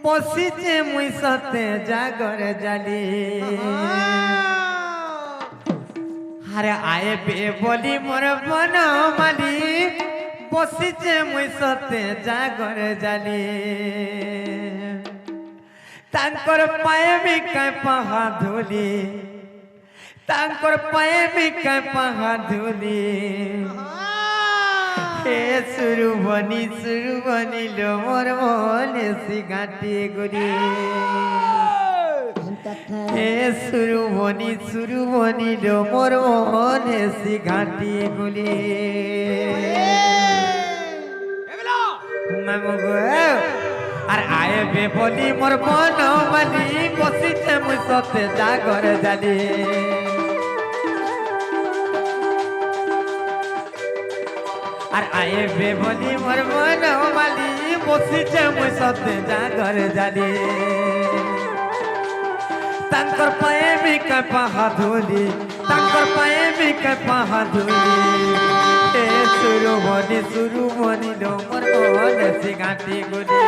বসিছে মুই সতে জাগর জালি আরে আইবে বলি মোর বন মালি বসিছে মুই সতে জাগর জালি তাঙ্কর পায়ে মিকায় পাহা ধুলি তাঙ্কর পায়ে মিকায় পাহা ধুলি হে সুরুবনি লো মোর মনে সিগাটি গুলি হে সুরুবনি লো মোর মনে সিগাটি গুলি আর আইবে বলি মোর মন মালি বসিছে মুই সতে জাগর জালি আর আইবে বলি মোর মন মালি বসিছে মুই সতে জাগর জালি তাঙ্কর পায়ে মিকা পাহা ধুলি তাঙ্কর পায়ে মিকা পাহা ধুলি এ সুরুবনি লো মোর মনে সিগাটি গুলি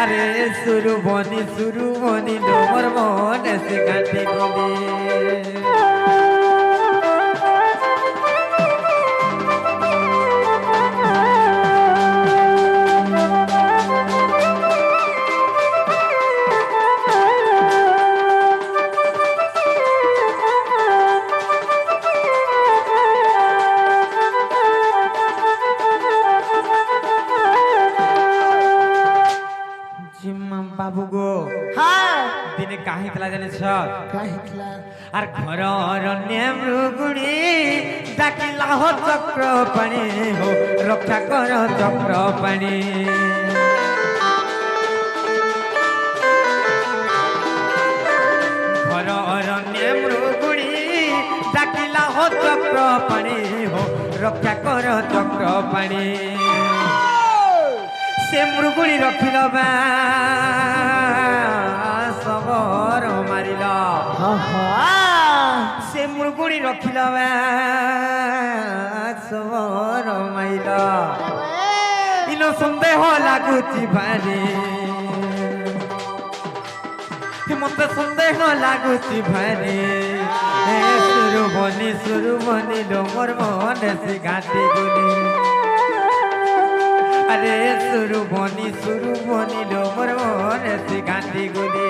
আরে সুরুবনি লো মোর মনে সিগাটি গুলি বাবু গো হ্যাঁ দিনে কাহিতলা জানিছ কাহিতলা আর ঘর অরণ্যে মৃগুণী ডাকিলা হো চক্র পাণি হো রক্ষা কর চক্র পাণি ঘর অরণ্যে মৃগুণী ডাকিলা হো চক্র পাণি হো রক্ষা কর চক্র পাণি সে মৃগুণী রখিল সবর মারিল সে মৃগুণী রখিল সবর মাইল ইন সন্দেহ লাগুচি ভারি মতে সন্দেহ লাগুচি ভারি সুরুবনি লো মোর মনে সিগাটি গুলি আরে সুরুবনি লো মোর মনে সিগাটি গুলি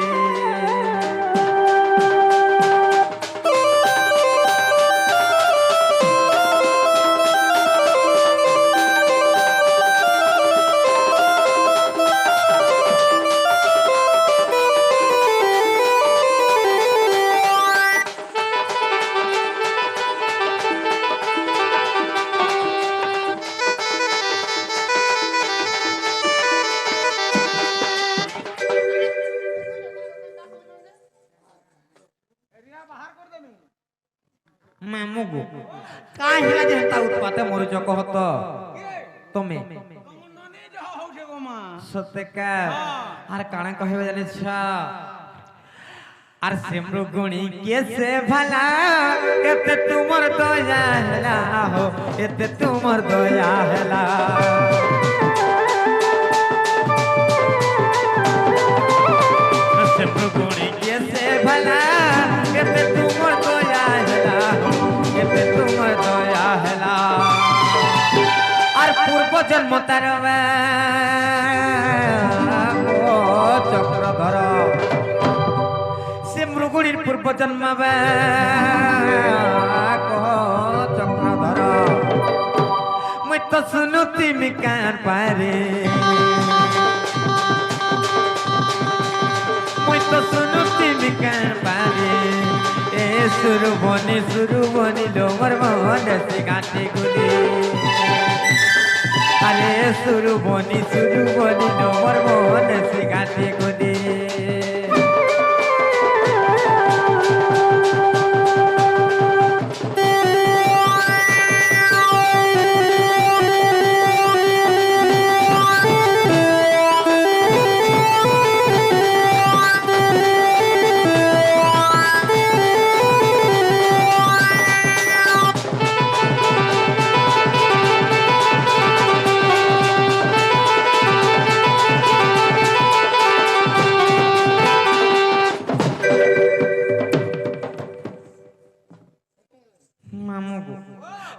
ମାମୁକୁ କାହିଁ ହେଲା ଯେ ହେନ୍ତା ଉତ୍ପାତେ ମରୁଚ କହ ତ ତମେ ସତେକା ଆର କାଣା କହିବେ ଜାଣିଛ আর সে মৃগুণী কেসে ভালা এতে তোমার দয়া হেলা হো এতে তোমার দয়া হেলা সে মৃগুণী কেসে ভালা এতে তোমার দয়া হেলা হো এতে তোমার দয়া হেলা আর পূর্ব জন্ম তার চক্রধর মৃগুণীর পূর্ব জন্ম চক্রধর মুই তো শুনুতি মিকার পারে মুই তো শুনুতি মিকার পারে এ সুরুবনি লো মোর মনে সিগাটি গুলি আরে সুরুবনি লো মোর মনে সিগাটি গুলি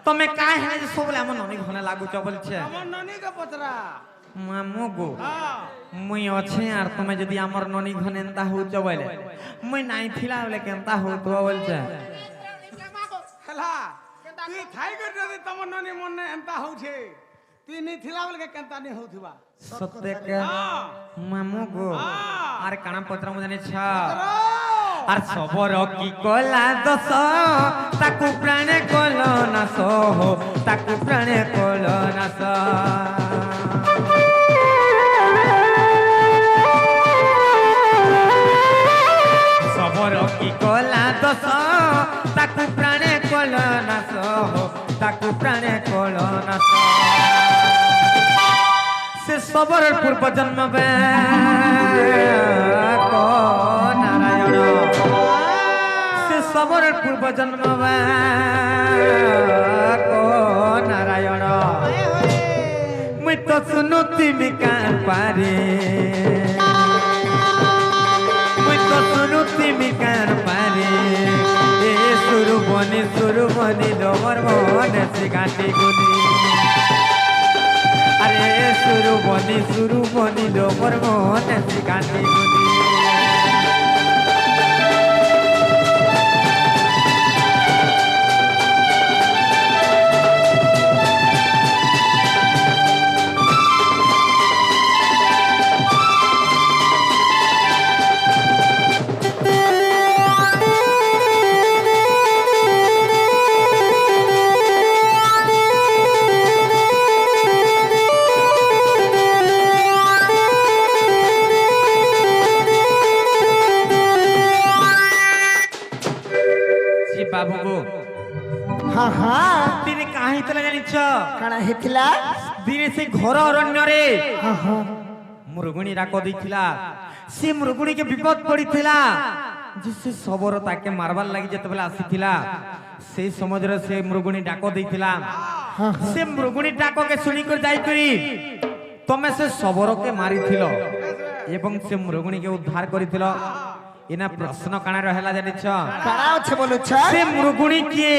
তুমি কাই হেলে যে সবলে আমার ননি ঘনে লাগুছ বলছে আমার ননি কে পচরা মামু গো হ্যাঁ মুই আছে আর তুমি যদি আমার ননি ঘনে এন্তা হউছ বলে মুই নাই থিলা বলে কেনতা হউতো বলছে হেলা তুই থাই করে যদি তোমার ননি মনে এন্তা হউছে তুই নি থিলা বলে কেনতা নি হউথিবা সত্যি কে মামু গো আর কানা পত্র মু জানিছ আর সবর কি কলা দোষ তাকু প্রাণে কল নাশ তাকু প্রাণে কল নাশ সবর কি কলা দোষ তাকু প্রাণে কল নাশ তাকু প্রাণে কল নাশ সে সবর পূর্ব জন্ম নারায়ণ সে সবর পূর্ব জন্ম নারায়ণ মুই তো শুনু তুমি কার পারে মুই তো শুনু তুমি কার পারে এ সুরু বনি ডমর মনে সে গাঁটি গুলি আরে সুরু বনি ডমর মনে সে গাঁটি গুলি বাবু গো হ্যাঁ হ্যাঁ দিনে কাহি তলে জানিছ কাଣା হেতিলা দিনে সে ঘর অরণ্যরে হ্যাঁ হ্যাঁ মৃগুণী ডাক ଦେଇଥିଲା সে মৃগুণীকে বিপদ পড়িଥିଲା যে সে সবর তাকে মারবার লাগি যেତେବେଳେ আসিଥିଲା সেই সমୟରେ সে মৃগুণী ডাক ଦେଇଥିଲା সে মৃগুণী ডাককে শুনিকରି যাইকরি তুমি সে সবরকে মারিছিল এবং সে মৃগুণীকে উদ্ধার করিছিল এনা প্রশ্ন কাଣା রহেলা জানিছ কাଣା আছে বলুছ সে মৃগুণী কিয়ে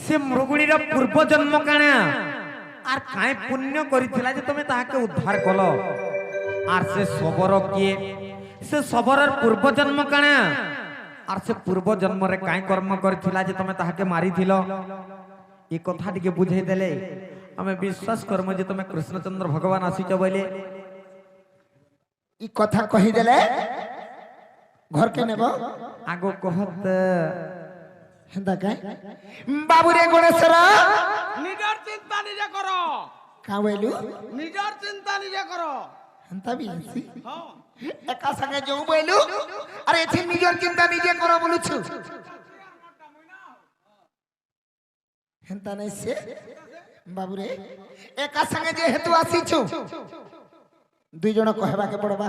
সে মৃগুণীর পূর্ব জন্ম কাଣା আর কাই পুণ্য করিଥିଲା যে তুমি তাহাকে উদ্ধার কল আর সে সবর কিয়ে সে সবরর পূর্ব জন্ম কাଣା আর সে পূর্ব জন্মরে কাই কর্ম করিଥିଲା যে তুমি তাহাকে মারিছিল এই কথা টিকে বুঝাই দেলে আমি বিশ্বাস করম যে তুমি কৃষ্ণচন্দ্র ভগবান আসিছ বলে ই কথা কহি দেলে ঘর কে নেব আগো কহত হেন্দা কাই বাবু রে গণেশর নিজের চিন্তা নিজে করো কা বইলু নিজের চিন্তা নিজে করো হেন্তা বি আছি হ্যাঁ একা সঙ্গে যাও বইলু আরে এথি নিজের চিন্তা নিজে করো বলুছু হেন্তা নাই সে বাবু রে একা সঙ্গে যে হেতু আসিছু দুই জন কহবাকে পড়বা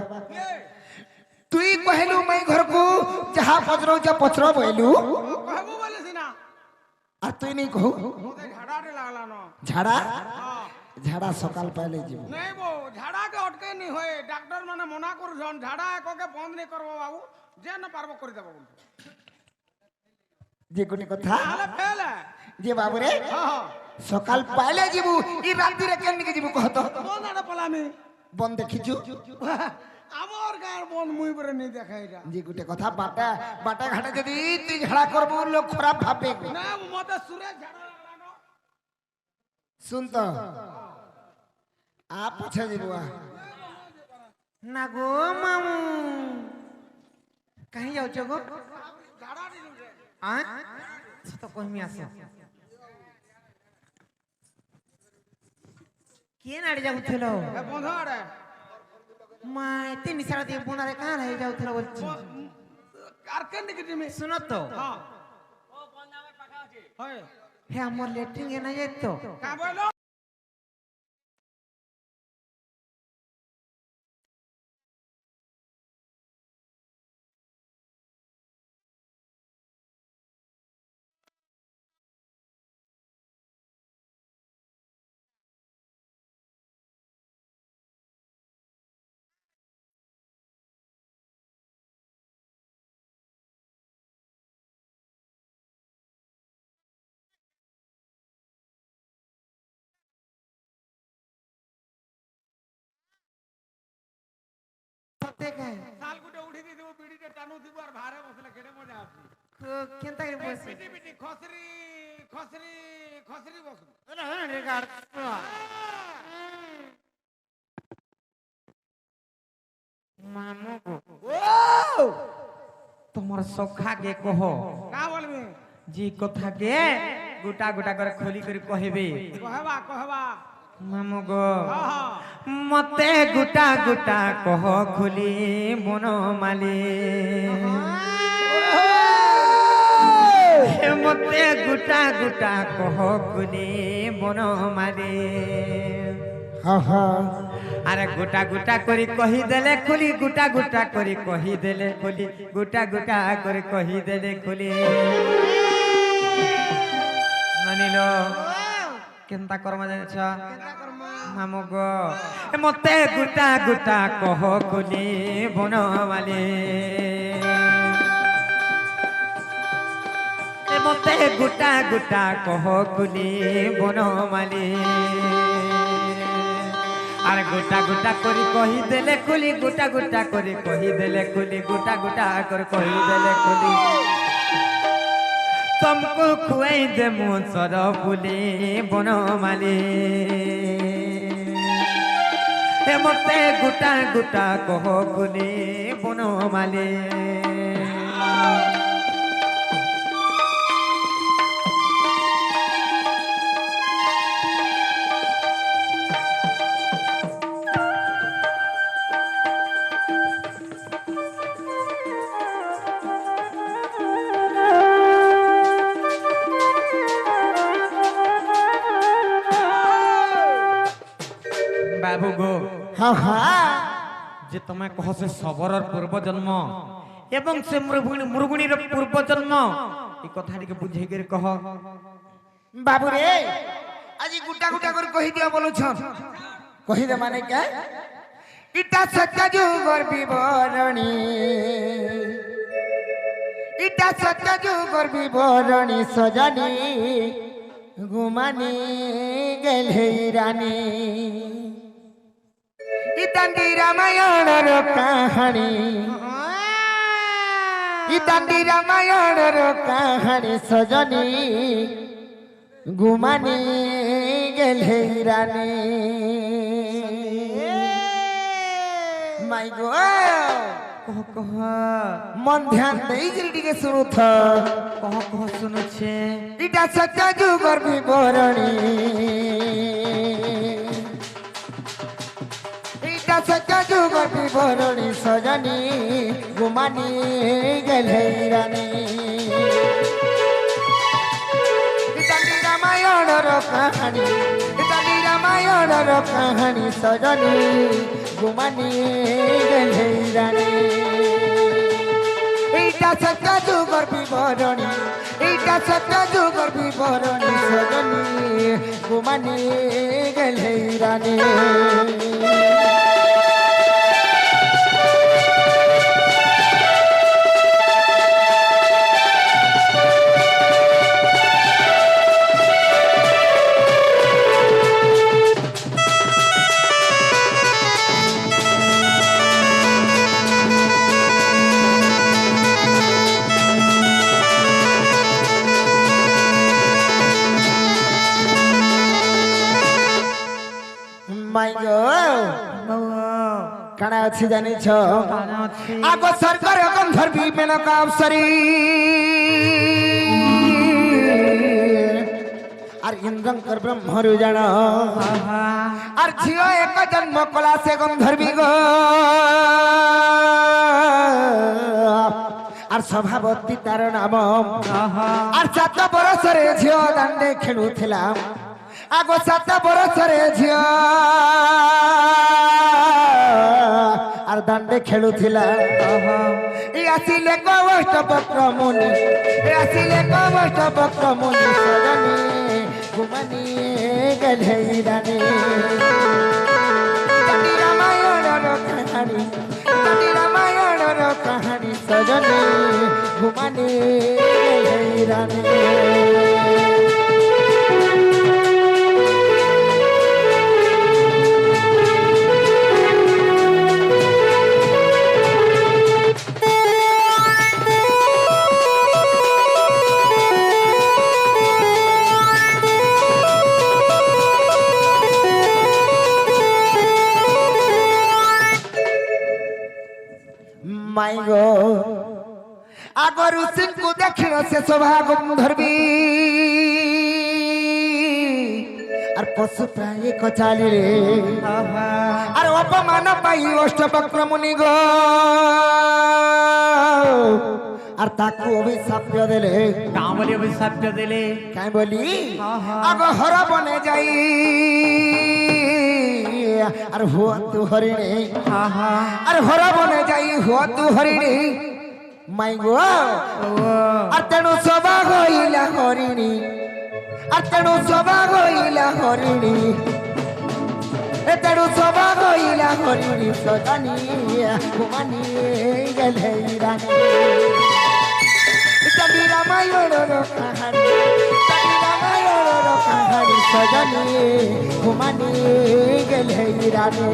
তুই কহিলু মাই ঘরকু যাহা পচর বইলু কহবো বলে সিনা আর তুই নেই কহু মতে ঝাড়াটে লাগলা না ঝাড়া হ্যাঁ ঝাড়া সকাল পাইলে যাব নেই বো ঝাড়াকে অটকে নি হয়ে ডাক্তার মানে মনা করছন ঝাড়া এককে বন্ধ নি করবো বাবু যে না পারবো করে দেবো বলতো যে কোনি কথা তাহলে ফেলে যে বাবুরে হ্যাঁ হ্যাঁ সকাল পাইলে যাব ই রাত্রিরে কেনকে যাব কহত বন্ধ আড়ে পলামি বন দেখিছু আমার গার বন মুই করে নি দেখা এটা যে গোটে কথা বাটা বাটা ঘাটে যদি তুই ঝাড়া করবো লোক খারাপ ভাবে না মতে সুরে ঝাড়া লাগলা না শুন তো আ পছে যাব না গো মামু কাহি যাଉଛ গো ঝাড়া দিলু রে আ সে তো কহিমি আস କିଏ ନାଡି ଯାଉଥିଲ এ বন্ধ আড়ে ମା ଏତେ ନିଶାଳ দিয়ে ବୁଣାରେ କାଁ ହେଇ ଯାଉଥିଲ বলছি আর কেন দিকে তুমি শুনো তো হ্যাঁ ও বন্ধ আমার পাখা আছে হয় হে আমার লেট্রিন এ না যাই তো কা বলো মতে কাই শাল গুটে উঠি দিবো বিড়িতে টানু দিব আর ভারে বসলে কেড়ে মজা আছে কেনতা করে বসে পিটি পিটি খসরি খসরি খসরি বসু মামু ও তোমার সখা কে কহ কা বলবি জি কথা কে গোটা গোটা করে খোলি করে কহিবে কহবা কহবা মামু গো হ্যাঁ মতে গোটা গোটা কহ খুলি মন মালি মতে গোটা গোটা কহ খুলি মন মালি হা হা আরে গোটা গোটা করে কহি দেলে খুলি গোটা গোটা করে কহি দেলে খুলি গোটা গোটা করে কহি দেলে খুলি মানিল কেনতা কর্ম জানিছ মামু গো মতে গোটা গোটা কহ খুলি বনমালি মতে গোটা গোটা কহ খুলি বনমালি আর গোটা গোটা করে কহি দেলে খুলি গোটা গোটা করে কহি দেলে খুলি গোটা গোটা করে কহি দেলে খুলি तुमको खुआई दे मुसर पुली बनमाली हे मते गुटा गुटा कह पुली बनमाली बाबू गो হা হা যে তুমি কহ সে সবরর পূর্ব জন্ম এবং সে মুরগুণীর পূর্ব জন্ম এই কথাটিকে বুঝাই করে কহ বাবু রে আজি গুটা গুটা করে কহি দিও বলুছ কহি দে মানে কে ইটা সত্য যুগর বিবরণী ইটা সত্য যুগর বিবরণী সজনী গুমানি গেলে রানী ইতান্দি রামায়ণর কাহানী ইতান্দি রামায়ণর কাহানী সজনী গুমানি গেলে রানী মাই গো কহ কহ মন ধ্যান দেইকিরি টিকে শুনুথ কহ কহ শুনুছে ইটা সত্য যুগর বিবরণী ইটা সত্য যুগর বিবরণী সজনী গুমানি গেলে রানী ইতালি রামায়ণর কাহানী ইতালি রামায়ণর কাহানী সজনী গুমানি গেলে রানী এইটা সত্য যুগর বিবরণী এইটা সত্য যুগর বিবরণী সজনী গুমানি গেলে রানী মাই গো কানা আছে জানিছ আগ সরকার গন্ধর্বী মেনকা অপসরী আর ইন্দ্রঙ্কর ব্রহ্মরু জান আর ঝিও এক জন্ম কলা সে গন্ধর্বী গো আর স্বভাবতী তার নাম আর 7 বরসরে ঝিও দাণ্ডে খেলুছিলাম আগো 7 বরসরে ঝিও আর দাণ্ডে খেলুছিলা ই আসিলে কবষ্ট বক্র মুনি ই আসিলে কবষ্ট বক্র মুনি সজনী ঘুমানি গেলে রানী ইতালি রামায়ণর কাহানী ইতালি রামায়ণর কাহানী সজনী ঘুমানি গেলে রানী মাই গো আগর সিংকু দেখিল সে সৌভাগ ধরবি আর পশু প্রায় কচালি রে আর অপমান পাই অষ্টবক্র মুনি গো আর তাকু অভিশাপ দেলে কাঁ বলি অভিশাপ দেলে কাই বলি আগ হর বনে যাই আর হুয়া তু হরিণী আর হর বনে যাই হুয়া তু হরিণী মাই গো আর তেণু সবা হইলা হরিণী আর তেণু সবা হইলা হরিণী তেণু সবা হইলা হরিণী সজানি কুমানি গেলে রানী জানি রামায়ণর কাহানি জানি রামায়ণর কাহানি সজানি কুমানি গেলে রানী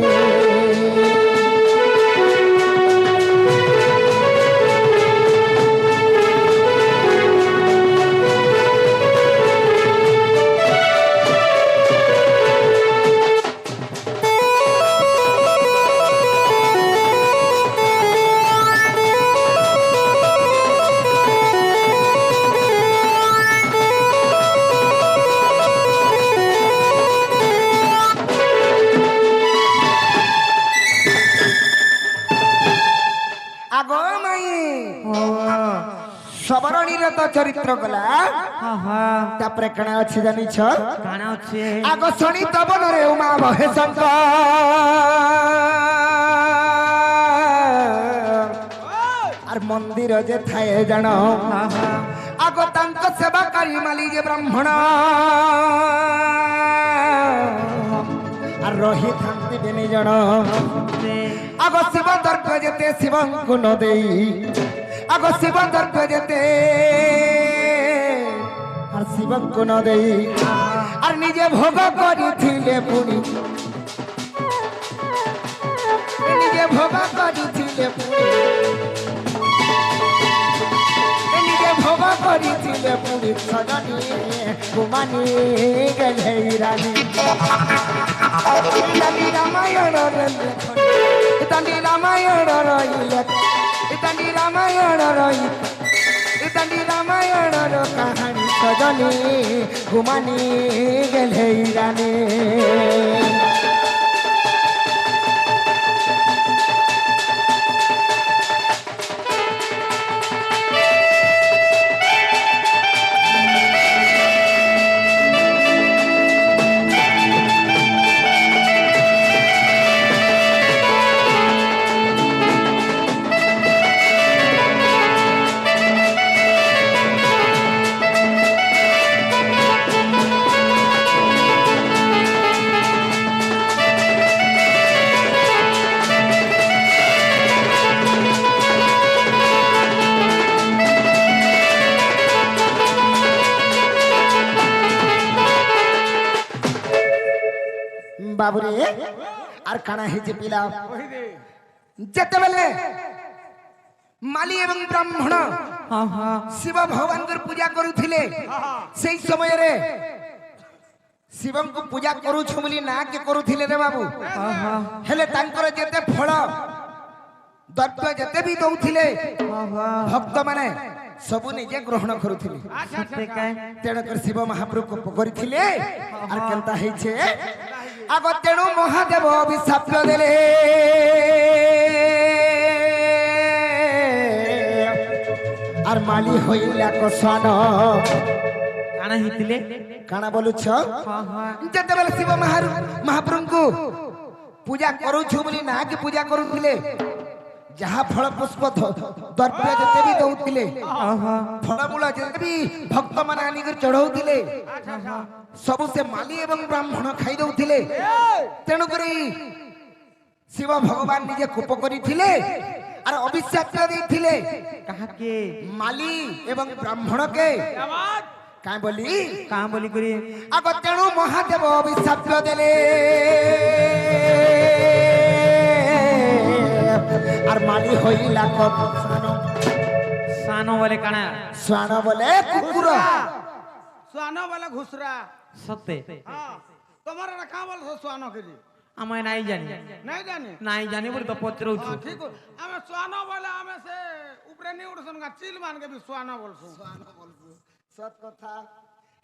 সবরণীর তো চরিত্র গলা তারপরে কানা আছে জানিছ কানা আছে আগ শনি তবনরে উমা বহে শঙ্কর আর মন্দির যে থায়ে জান আগ তাঙ্ক সেবাকারী মালি যে ব্রাহ্মণ আর রহি থান্তি বেনি জন আগ শিব দর্প যেতে শিবঙ্কু ন দেই আগ শিব দর্প যেতে আর শিবঙ্কু ন দেই আর নিজে ভোগ করিছিলে পুনি নিজে ভোগ করিছিলে পুনি নিজে ভোগ করিছিলে পুনি সজনী কুমানি গেলে রানী ইতানি রামায়ণ ইতানি রামায়ণ রইলে ইতানি রামায়ণ রই ইতানি রামায়ণর কাহানি সজনী কুমানি গেলে রানী বাবুরে আর কানা হেজে পিলা যেতেবেলে মালি এবং ব্রাহ্মণ শিব ভগবানଙ୍କର ପୂଜା କରୁଥିଲେ সেই ସମୟରେ ଶିବଙ୍କୁ ପୂଜା କରୁଛୁ ବୋଲି ନା କେ କରୁଥିଲେ ରେ ବାବୁ ହେଲେ ତାଙ୍କର ଯେତେ ଫଳ ଦର୍ପ ଯେତେ ବି ଦଉଥିଲେ ଭକ୍ତ ମାନେ ସବୁ ନିଜେ ଗ୍ରହଣ କରୁଥିଲେ ତେଣୁକରି ଶିବ ମହାପ୍ରଭୁ କୋପ କରିଥିଲେ আর কেনতা হইছে আগ তেণু মহাদেব অভিশাপ দেলে আর মালি হইলা কসান কানা হিতিলে কানা বলুছ যেতেবেলে শিব মহাপ্রভুଙ୍କୁ পূজা କରୁଛୁ ବୋଲି না কি পূজা କରୁଥିଲେ যাহা ফল পুষ্প দর্প যেতে বি দউଥିଲେ ফলমূল যেতে বি ভক্ত মানে আনিকি চঢ়ଉଥିଲେ ସବୁ ସେ ମାଲି ଏବଂ ବ୍ରାହ୍ମଣ ଖାଇ ଦଉଥିଲେ ତେଣୁ କରି ଶିବ ଭଗବାନ ନିଜେ କୋପ କରିଥିଲେ আর অভিশাপ ଦେଇଥିଲେ কাহাকে মালি এবং ব্রাহ্মণকে কাই বলি করি আগ তেণু মহাদেব অভিশাপ দেলে আর মালি হইলা সানো বলে কানা শ্বান বলে কুকুর सुआनो वाला घुसरा সত্যি हाँ तुम्हारा रखा वाला सुआनो के लिए আমায় নাই জানি নাই জানি নাই জানি বলে তো পত্রউছু ঠিক আমি সোয়ানো বলে আমি সে উপরে নি উঠছন গা চিল মানকে বি সোয়ানো বলছু সত কথা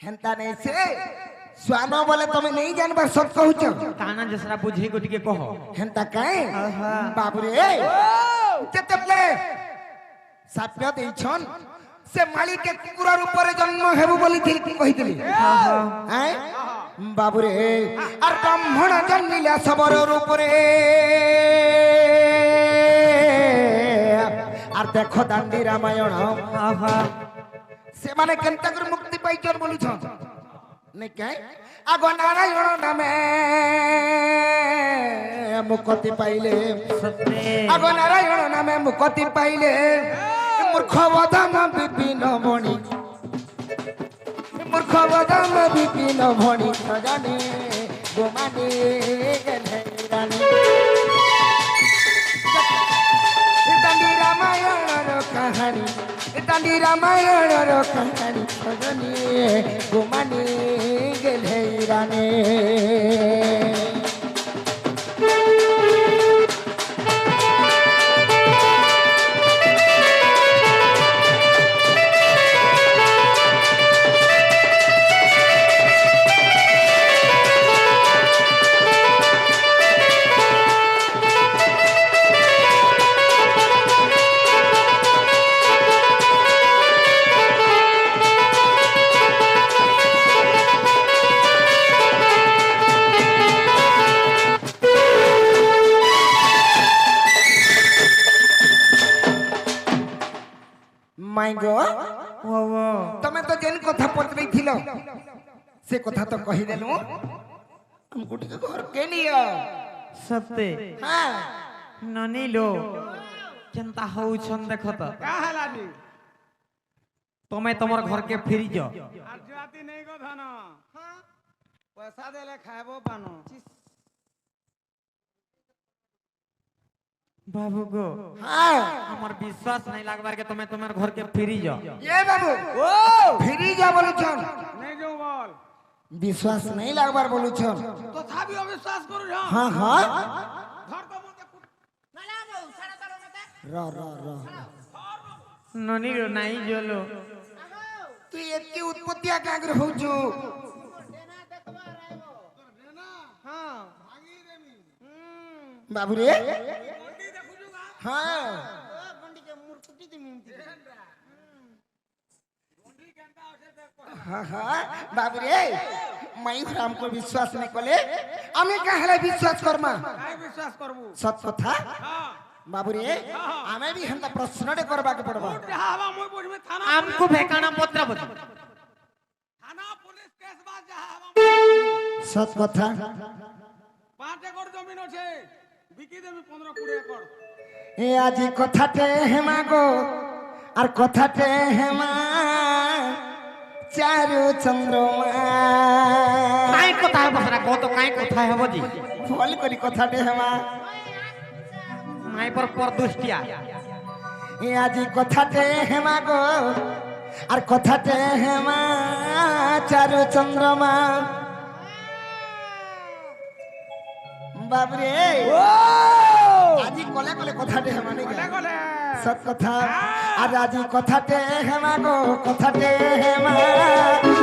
হেন্তা নেই সে স্বানো বলে তুমি নেই জানবার সত কহুছ কানা যেসরা বুঝে গো টিকে কহ হেন্তা কাই আহা। বাবুরে কেতেপ্লে সাপ্য দেইছন সে মালিকে কুকুরর উপরে জন্ম হেবু বলি কহিতলি হ্যাঁ বাবুরে আর ব্রাহ্মণ জন্মিলা সবরর উপরে আর দেখো দান্ডি রামায়ণ আহা সেমানে কেনতা করে মুক্তি পাইছর বলিছ নে কাই আগো নারায়ণ নামে মুক্তি পাইলে সত্যি আগো নারায়ণ নামে মুক্তি পাইলে মূর্খ বদাম বিপিন মণি মূর্খ বদাম বিপিন মণি সজানে গোমানে গেলে রানী দান্ডি রামায়ণর কাহানী দান্ডি রামায়ণর কাহানী সজনী গোমানে গেলে রানী মাই গো ও তুমি তো যেন কথা পচাইছিল সে কথা তো কহিদেলু আমকু টিকে ঘর কে নিও সত্যি হ্যাঁ ননিলো চিন্তা হউছন দেখো তো কা হেলা জি তুমি তোমার ঘরকে ফিরি যাও আর জাতি নেই গো ধন পয়সা দেলে খাইবো পানো বাবু গো হ্যাঁ আমার বিশ্বাস নাই লাগবার কে তুমি তোমার ঘরকে ফিরি যাও এ বাবু ও ফিরি যা বলছন নেই যাও বল বিশ্বাস নাই লাগবার বলছন তথাপি অবিশ্বাস করু হ হ্যাঁ হ্যাঁ ধর তো মতে না না বউ ছাড়া তার মতে র র র ননিলো নাই জলো তুই এত উৎপত্তি আগ্রহ হউছু হ্যাঁ বাবু রে হ্যাঁ बाबू रे मैं हमको विश्वास नहीं कले আমি কাহলে বিশ্বাস করমা কাই বিশ্বাস করবু সত কথা হ্যাঁ बाबू रे আমি भी হেনতা প্রশ্নটে করবা কে পড়বা যাহা হবা মই বুঝবে থানা আমকু ভেকানা পত্র বলি থানা পুলিশ কেস বাদ যাহা হবা সত কথা 5 একর জমিন আছে বিকি দেবি 15 20 একর এ আজি কথাতে হেমা গো আর কথাতে হেমা চারু চন্দ্রমা কাই কথা হবো সেটা কত কাই কথা হবো জি ফল করি কথাতে হেমা মাই পর দুষ্টিয়া এ আজি কথাতে হেমা গো আর কথাতে হেমা চারু চন্দ্রমা বাবরে আজি কলে কলে কথাতে হেমা নেই কলে কলে সত কথা আর আজি কথাতে হেমা গো কথাতে হেমা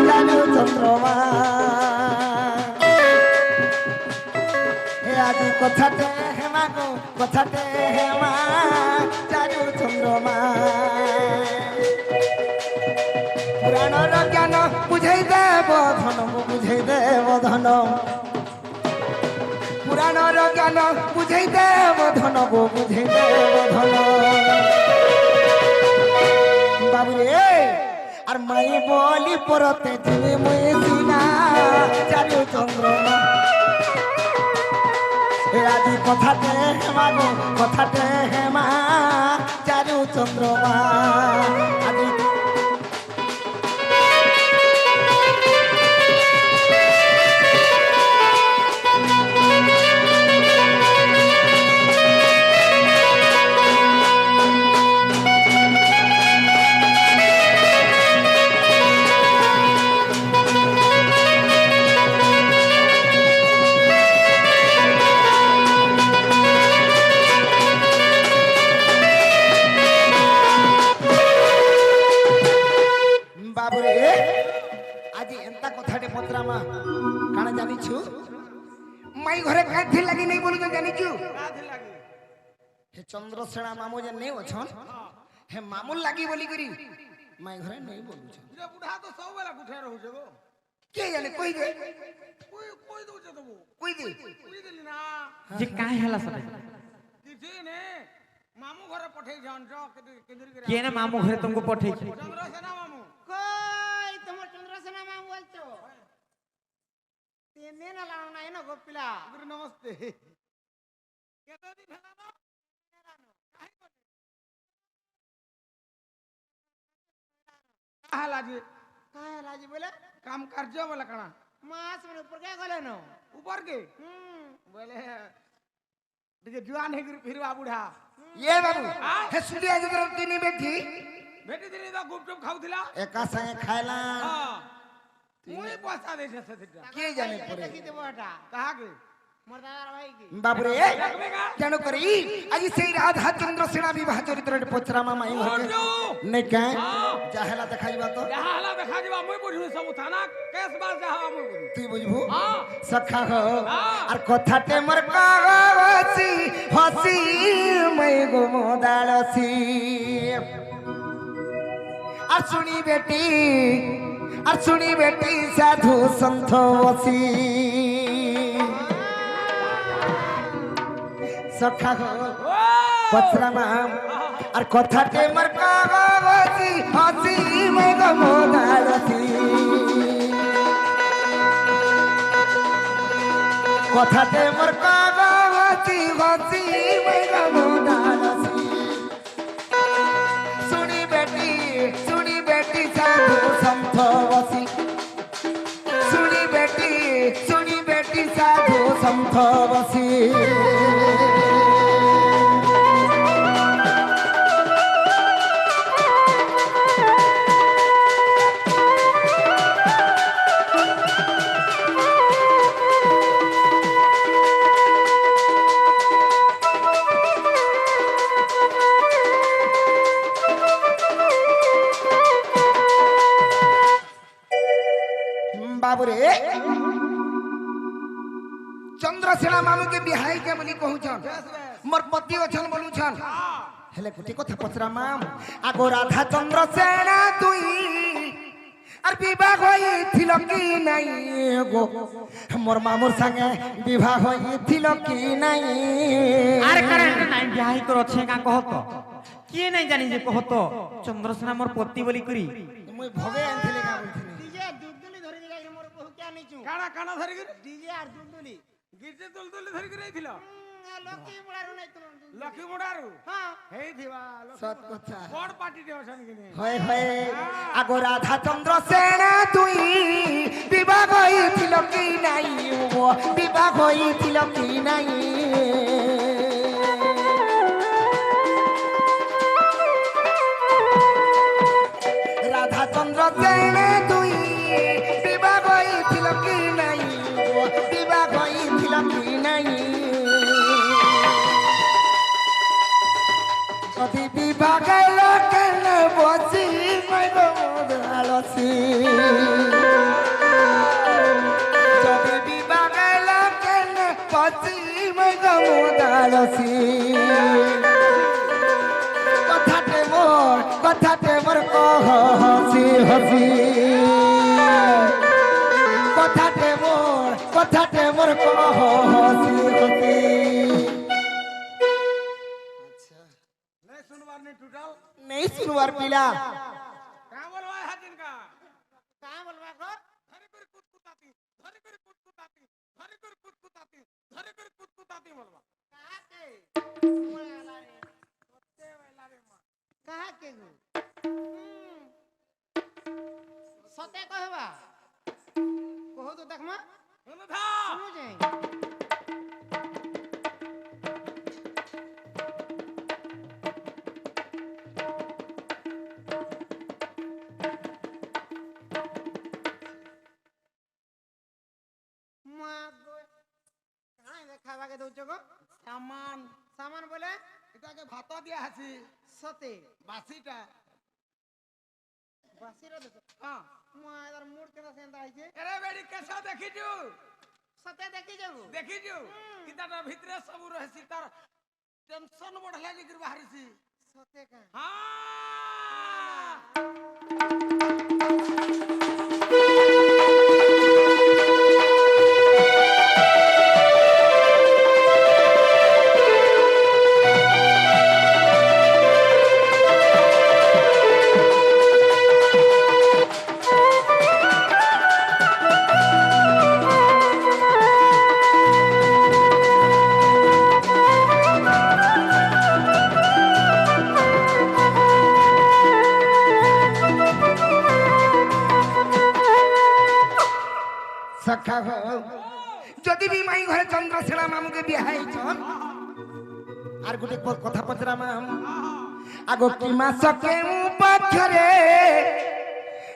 চারু চন্দ্রমা আজি কথাতে হেমা গো কথাতে হেমা চারু চন্দ্রমা পুরাণর জ্ঞান বুঝাই দেব ধন বুঝাই দেব ধন পুরাণর জ্ঞান বুঝাই দেব ধন বুঝাই দেব ধন বাবু রে আর মাই বলি পরতে তুমি মই সিনা চারু চন্দ্রমা আজি কথাতে হেমা গো কথাতে হেমা চারু চন্দ্রমা আজি মাই ঘরে কাঁথি লাগি নাই বলু জানিছু কাথি লাগি হে চন্দ্রসেনা মামু যে নেই অছন হে মামুল লাগি বলি করি মাই ঘরে নেই বলুছ যে বুঢ়া তো ସବୁବେଳେ গুঠে রহুছে গো কে জানে কই দে কই কই দউছে তবু কই দে কই দেলি না যে কাই হেলা সবে କିଛି ନେ ମାମୁଁ ଘରେ ପଠେଇଛନ୍ ଯ କେଦିରି কে না মামু ঘরে তোমাকে পঠাইছে ଚନ୍ଦ୍ରସେନା ମାମୁଁ কই তোমার চন্দ্রসেনা মামু বলছো তিন দিন হলো নাই না গোপিলা ଗୁରୁ ନମସ୍ତେ କେତେ ଦିନ ହେଲା ନ ହେଲା ଯେ কায় রাজি বলে କାମ କାର୍ଯ୍ୟ ବୋଲେ କାଣା মাস মানে উপর কে গলে নো ଉପର କେ ବୋଲେ ଟିକେ ଜୁଆନ ହେଇକିରି ଫିରବା ବୁଢା ये बाबू हे सुलिया जगर तिनी बेठी ଭେଟି ଦିନି ତ ଗୁପଚୁପ ଖାଉଥିଲା एका संगे खाइला ହଁ ମୁଇଁ ପଇସା ଦେଇଛେ ସେଥିଟା के जाने पड़े দেখি দেবো এটা କାହାକେ মোর দাদার ভাই কি बाबू रे जानो करी आज से राधा चंद्रसेना विवाह चरित्र पचरामा माई घर नहीं क्या जाहेला देखाइबा तो ଯାହା ହେଲା ଦେଖାଯିବା ମୁଇଁ ବୁଝିବି ସବୁ ଥାନା କେସ୍ ବାସ୍ ଯାହା ହବ ମୁଇଁ ବୁଝିବି তুই বুঝবু ହଁ সখা हो আর কথাতে মোর কাগছি হসি মই গো মোদালসি আর শুনি বেটি সাধু সন্থ বসি সখা हो পচরামা আর কথাতে মোর কাগছি হসি মই গো মোদালসি কথাতে মোর কাগজি হসি মেগা মোদালসি শুনি বেটি সাধু সন্থ বসি শুনি বেটি সাধু সন্থ বসি बाबू रे चंद्रसेना मामू के बिहाई के बोली कहूछन मोर पति अछन बोलुछन हेले गुटी कथा पचरा माम आगो राधा चंद्रसेना तुई আর বিবাহ হইছিল কি নাই গো মোর মামুর সঙ্গে বিবাহ হইছিল কি নাই আরে কারণ নাই বিয়াহ করছে কা কহত কে নাই জানি যে কহত চন্দ্রসেনা মোর পতি বলি করি মুই ভবে আনছিলে কা বলছিনি ডিজে দুলদুলি ধরে দিলাই মোর বহু কে আনিছু କାଣା କାଣା ଧରିକିରି ডিজে আর দুলদুলি ଗିର୍ଜେ ତୁଲତୁଲି ଧରିକିରି ଯାଇଥିଲ লক্ষ্মী মুড়ারু নাই তোমার ଲକ୍ଷ୍ମୀ ମୁଣ୍ଡାରୁ হ্যাঁ ହେଇଥିବା সত কথা ବଡ ପାର୍ଟିଟେ ଅଛନ୍ କି ନି হয় হয় আগো রাধা চন্দ্রসেনা তুই বিবাহ হইছিল কি নাই গো বিবাহ হইছিল কি নাই রাধা চন্দ্রসেনা তুই বিবাহ হইছিল কি নাই গো বিবাহ হইছিল কি নাই যদি বিবাহ কেন বসি আলসি যদি বিবাহ কেন বসি আলসি কথাতে মোর কহসি হসি কথাতে মোর কহসি হসি नहीं सुनवार नहीं टूटल नहीं सुनवार पिला का बोलवा है जिनका কা বলবা গো धरी कर कुतकुताती धरी कर कुतकुताती धरी कर कुतकुताती धरी कर कुतकुताती बोलवा কাকে মোরে আলা রে সত্যি বেলা রে মা কাকে গো সতে কহবা কহ তো দেখমা শুনো থা শুনু যাই মা গো কাই দেখাবাকে দউছ গো সামান সামান বলে এটাকে ভাত দিয়া আছে সতে বাসিটা বাসিরা দেখ হ্যাঁ মা এর মুড কেন সেন্তা আইছে এরে বেড়ি কেসা দেখিছু সতে দেখি যাবো ଦେଖିଛୁ କିତାଟା ଭିତରେ ସବୁ ରହିଛି ତାର ଟେନସନ ବଢିଲା ଯାଇକିରି ବାହାରିଛି সতে কা ହଁ सखा हो যদি भी माई घरे चंद्रसेना मामू के बियाह हैछन আর গুটে কথা পচরা মাম আগো কি মাস কেউ পক্ষরে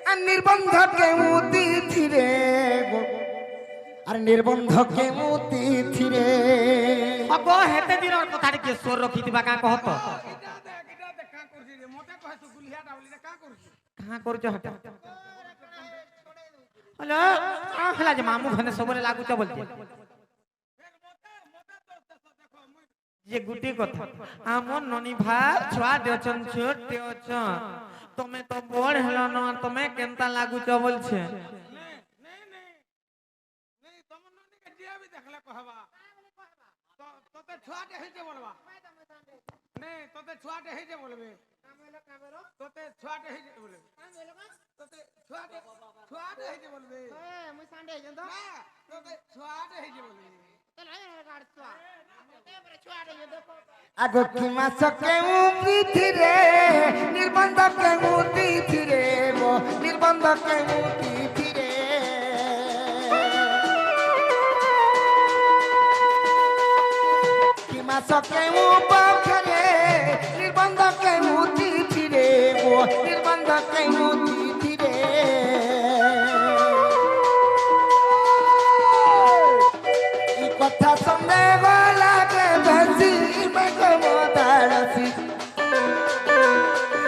আর নির্বন্ধ কেউ তিথিরে আর নির্বন্ধ কেউ তিথিরে अब हेते दिन कथा के स्वर रखी दिबा का कहत ଏଇଟା ଦେଖା କରୁଛି ରେ ମତେ କହେ ତୁ ଗୁଲିହାଟା ବୋଲି କା କରୁଛି कहां करछ हट हेलो हला जे मामू घने सबरे लागू छ बोलते ये गुटी कथा हमर ननी भा छुआ देछन छोटे अछ तमे तो बड़ हेलो न तमे केनता लागू छ बोल छे नहीं तम ननी के जिया भी देखले कहबा तो तते छुआटे हेजे बोलबा नहीं तते छुआटे हेजे बोलबे तते छुआटे हेजे बोलबे तते छुआटे हेजे बोलबे মুই সান্ডে যাই তো ना तते छुआटे हेजे बोलबे এলাই গাড়ছুয়া এবারে ছুয়াড়ে যাই দেখো আগো কি মাস কেউ তিথিরে নির্বন্ধ কেউ তিথিরে গো নির্বন্ধ কেউ তিথিরে কি মাস কেউ পক্ষরে নির্বন্ধ কেউ তিথিরে গো নির্বন্ধ কেউ তিথিরে এই কথা সন্দেহ লাগে বেশি মগমদারসি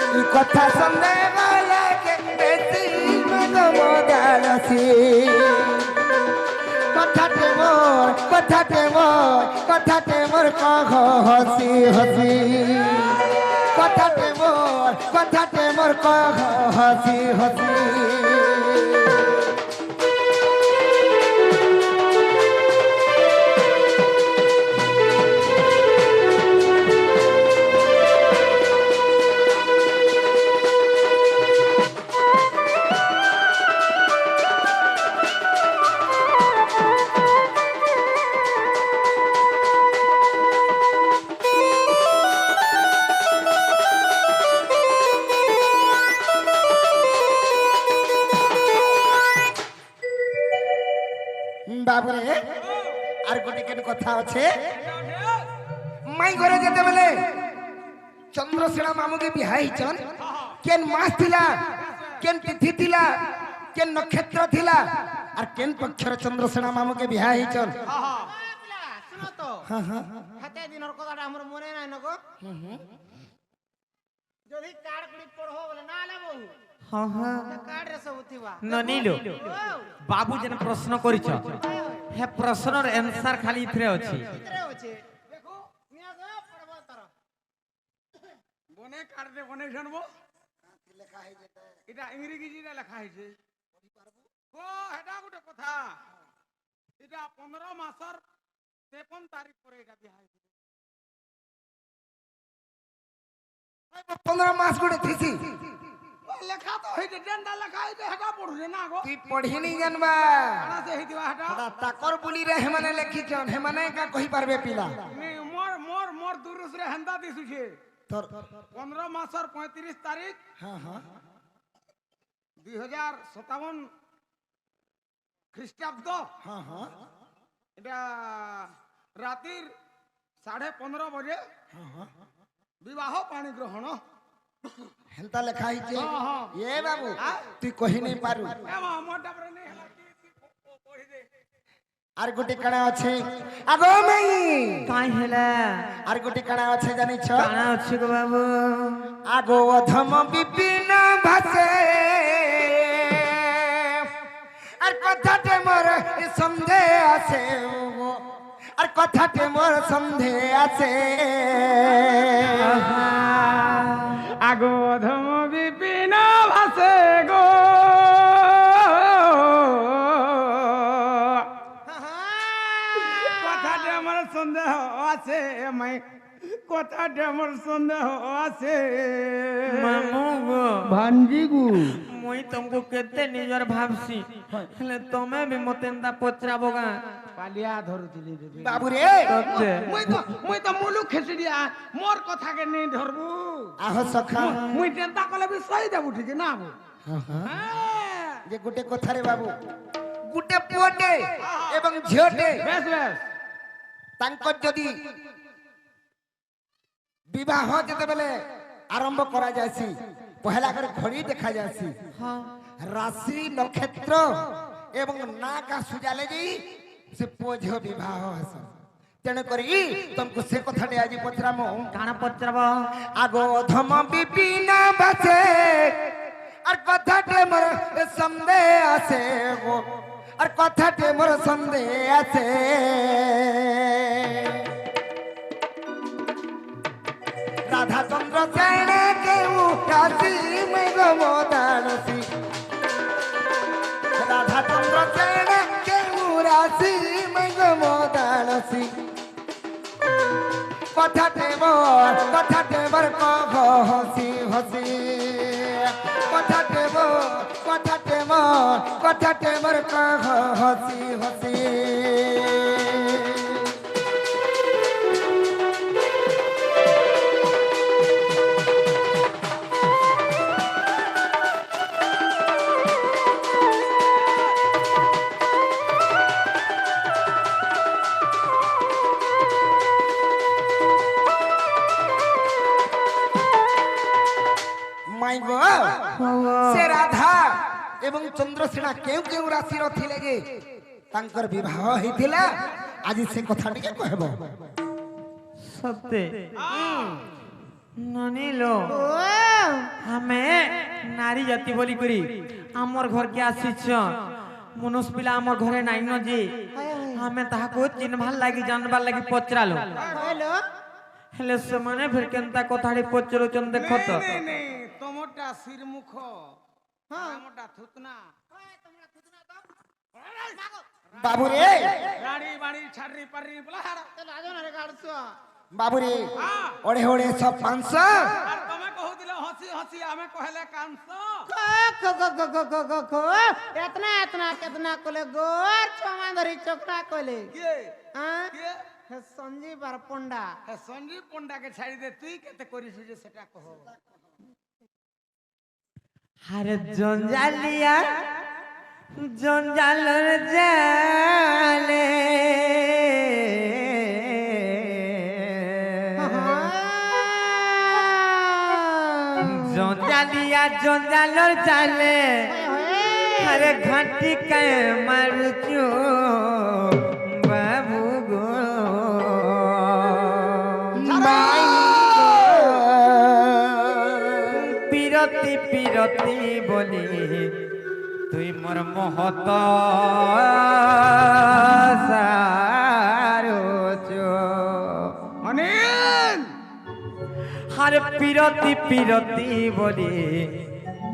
এই কথা সন্দেহ লাগে বেশি মগমদারসি কথাতে মোর কহ হসি হসি কথাতে মোর কহ হসি হসি বাবুরে আর গোটে কেন কথা আছে মাই ঘরে যেতে বেলে চন্দ্রসেনা মামুকে বিহা হইছন কেন মাস থিলা কেন তিথি থিলা কেন নক্ষত্র থিলা আর কেন পক্ষর চন্দ্রসেনা মামুকে বিহা হইছন শুনো তো হ্যাঁ হ্যাঁ হাতে দিনের কথাটা আমার মনে নাই নগো যদি কার্ড কুড়ি পড়ো বলে না আলে বহু हां हां কার্ড রে সব থিবা ननीलो बाबू जन प्रश्न करिछ हे प्रश्नर आंसर खाली इथरे अछि ভিতরে আছে দেখো নিয়া গো পড়বো তার বনে কাট দে বনে জানবো লেখা হইছে এটা ইংরেজিটা লেখা হইছে পড়ি পারবো ও হেডা গুটে কথা এটা 15 মাসর 53 তারিখ পরে এটা বিয়া হইছে 15 মাস গোটে থিসি লেখা তো হইছে ডেন্ডা লেখা হইছে হেডা পড়ুছে না গো তুই পঢ়ি নি জানবা কানা সে হইতিবা হেডা দাদা তাকর বুলি রে হেমানে লেখিছন হেমানে কা কহি পারবে পিলা নি মোর মোর মোর দুরুস রে হেন্দা দিছুছে তোর 15 মাসর 35 তারিখ হ্যাঁ হ্যাঁ 2057 খ্রিস্টাব্দ হ্যাঁ হ্যাঁ এটা রাতির 15:30 বাজে বিবাহ পানি গ্রহণ হেনতা লেখা হইছে হ্যাঁ, হ্যাঁ। এ বাবু তুই কহি নাই পারু এমা মোটা পরে নেই হলা কি পড়ি দে আর গোটে কানা আছে আগো মাই काई हेला আর গোটে কানা আছে জানিছ काना अछि गो बाबू আগো অধম বিপিন ভাসে আর কথাতে মোর সন্ধে আছে গো আর কথাতে মোর সন্ধে আছে আগো ধম বিপিন ভাসে গো কথাতে আমার সন্দেহ আছে মাই কথাতে আমার সন্দেহ আছে মামু গো ভাঞ্জি গু মুই তুমକୁ କେତେ ନିଜର ଭାବସି ହେଲେ ତମେ ବି ମତେ ଏନ୍ତା ପଚରାବ ଗାଁ পালিয়া ধরুছিলি রে বাবু রে ସତେ মুই তো মুলু খেসিডিয়া মোর কথাকে নেই ধরবু আহ সখা মুই চিন্তা কলে বি সহি দেবু ঠিক না আবু হ্যাঁ যে গোটে কথারে বাবু গোটে পুଅଟେ এবং ঝিଅଟେ বেশ বেশ তাঙ্কর যদি বিবাহ যেতেবেলে আরম্ভ করা যায়ছি পহেলা করে ঘড়ি দেখা যায়ছি রাশি নক্ষত্র এবং নাকা সুজালে যাই সে পুଅ ଝିଅ বিবাহ হস তেণু করি তোমাকে সে কথাটি আজ পচরাম କାଣା ପଚରାବ আগ ধম বিপিন বাসে আর কথাটে মোর সন্ধে আছে গো আর কথাটে মোর সন্ধে আছে রাধা চন্দ্র সেনে কেউ রাশি মেঘ দানসী রাধা চন্দ্র সেনে কেউ রাশি মেঘ দানসী কথাটে মোর কহ হসি হসি কথাটে মোর কহ হসি হসি মাই গো সে রাধা এবং চন্দ্রসেনা কেউ কেউ রাশির থিলে যে তাঙ্কর বিবাহ হইଥିଲା আজি সে কথা টিকে কহব ସତେ ନନିଲୋ ଆମେ ନାରୀ ଜାତି ବୋଲି କରି ଆମର ଘରକେ ଆସିଛ ମନୁଷ ପିଲା ଆମର ଘରେ ନାଇନ ଯେ ଆମେ ତାହାକୁ ଚିହ୍ନବାର ଲାଗି ଜାଣବାର ଲାଗି ପଚରାଲୁ হইলো ହେଲେ ସେମାନେ ଫେର କେନ୍ତା କଥାଟି ପଚରୁଛନ୍ତି ଦେଖ ତ নেই নেই তোমরটা শিরমুখ আমারটা থুতনা বাবু রে গাড়ি বাড়ি ছাড়ি পারি বলা হারা রাজনের গাড়ছ বাবু রে ওড়ে ওড়ে সব 500 আর তুমি কহুদিলে হসি হসি আমি কহলে কাঁদছ এতনা এতনা কেতনা কলে গোর ছমা ধরি চোখনা কলে কে হ্যাঁ কে সঞ্জীব আর পন্ডা হে সঞ্জীব পন্ডাকে ছাড়ি দে তুই কেতে করিস যে সেটা কহ আরে জঞ্জালিয়া জঞ্জালর জালে জঞ্জালিয়া জঞ্জালর জালে আরে ঘাটি কে মারুচু বাবু গো পিরতি পিরতি বলি তুই মোর মহত সারুচু অনিল আরে পিরতি পিরতি বলি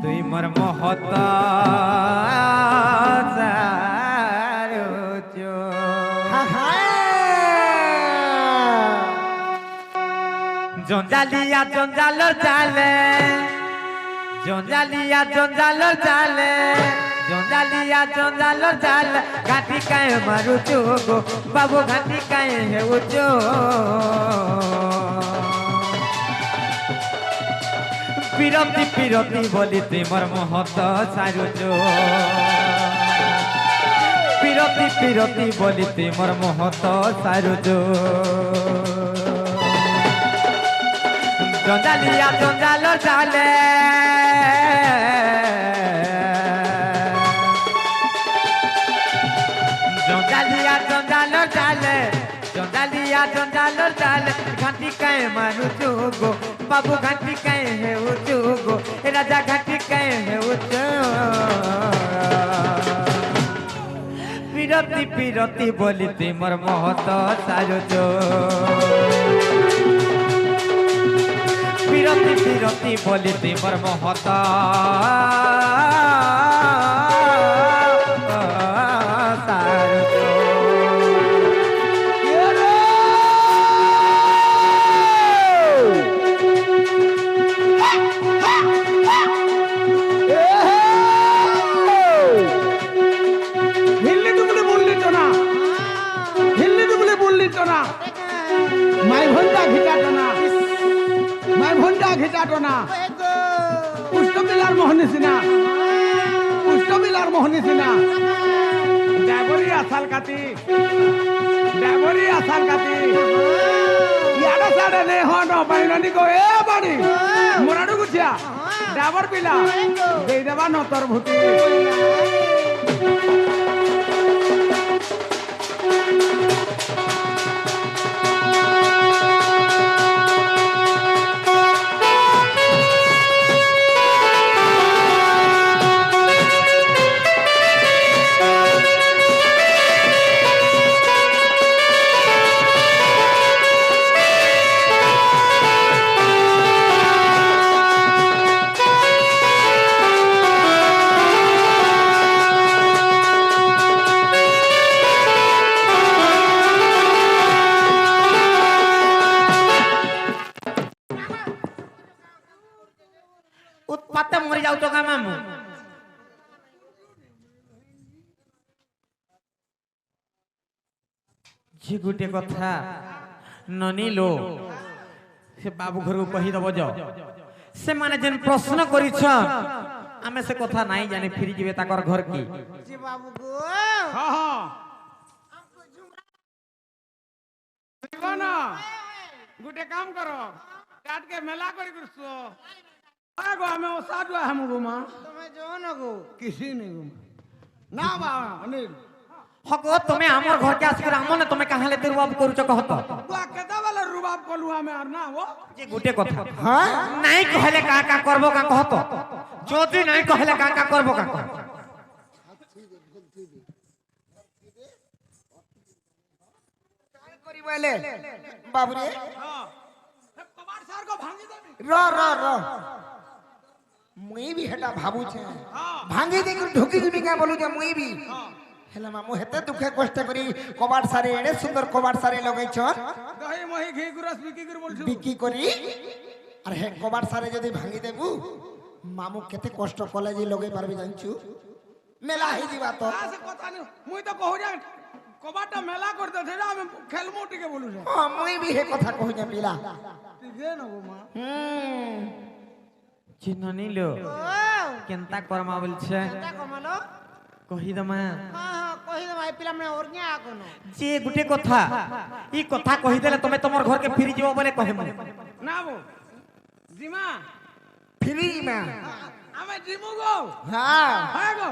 তুই মোর মহত সারুচু জঞ্জালিয়া জঞ্জালর জালে জঞ্জালিয়া জঞ্জালর জালে জঞ্জালিয়া জঞ্জালর জালে ঘাটি কায়ে মারুচু গো বাবু ঘাটি কায়ে হেউচু পিরতি পিরতি বলি তুই মোর মহত সারুচু পিরতি পিরতি বলি তুই মোর মহত সারুচু জঞ্জালিয়া জঞ্জালর জালে জঞ্জালিয়া জঞ্জালর জালে জঞ্জালিয়া জঞ্জালর জালে ঘাটি কায়ে মারুচু গো বাবু ঘাটি কায়ে হেউচু গো রাজা ঘাটি কায়ে হেউচু পিরতি পিরতি বলি তোমার মহত সারজ পিরতি পিরতি বলি তোমার মহত সারজ হিল্লি দুবলে বললি তো না হিল্লি দুবলে বললি তো না মাই ভন্ডা ঘিটাটো না মাই ভন্ডা ঘিটাটো না পুষ্টবিলার মোহনিসিনা পুষ্টবিলার মোহনিসিনা ড্রাইভারি আসাল কাতি ড্রাইভারি আসাল কাতি ইয়াডা সাডা নে হন বাইনানি কো এ বাড়ি মোরাডু গুছিয়া ড্রাইভার পিলা দেই দেবা নতর ভূতি উৎপাতে মরি যাও গা মামু যে গোটে কথা ননিলো সে বাবু ঘরକୁ କହିଦବ ଯ ସେମାନେ ଯେନ୍ ପ୍ରଶ୍ନ କରିଛ ଆମେ ସେ କଥା ନାଇଁ ଜାଣି ଫିରି ଯିବେ ତାକର ଘର କି जी बाबू को हाँ हाँ ना गुटे काम करो काट के मेला करी करसो आगो हमें ओसाडुआ हम गुमा तुम्हें जो न को किसी नहीं गुमा ना बा अनिल ହକ ତମେ ଆମର ଘରକେ ଆସିକରି ଆମନେ ତମେ କାହାଲେ ଦୁର୍ବାବ କରୁଛ କହତ बुआ केदा वाला रुबाब कोलु हमें और ना वो ଯେ ଗୋଟେ କଥା ନାଇଁ କହିଲେ କା କା କରବ କା କହତ ଯଦି ନାଇଁ କହିଲେ କା କା କରବ କା करी बोले बाबू रे हां कबाड़ सार को भांगी देबी र मुई भी हेटा भाबू छे भांगी दे कर ढोकी जीबी का बोलू जे मुई भी हेला मामू हेते दुखे कष्ट करी कबाड़ सारे एडे सुंदर कबाड़ सारे लगै छ दही मही घी गुरस बिकी कर बोलछु बिकी करी अरे हे कबाड़ सारे जदी भांगी देबू मामू केते कष्ट कॉलेज लगै पारबी जानछु मेला ही दिबा तो से कथा नहीं मुई तो कहू जा कबाटा मेला कर दे छे हम खेलमो टिके बोलु छे हां मुई भी हे कथा कहू जा पिला ठीक है ना गुमा ଚିହ୍ନନି लो କେନ୍ତା କରମା ବୋଲଛେ क्या कमलो କହିଦମା हाँ हाँ कही दे भाई पिला मैं और क्या कोनो ଯେ ଗୋଟେ କଥା ଇ କଥା କହିଦେଲେ ତମେ ତମର ଘରକେ ଫିରି ଯିବ ବୋଲେ କହିମୁ ना वो जिमा फ्री में हमें जिमु गो हां है गो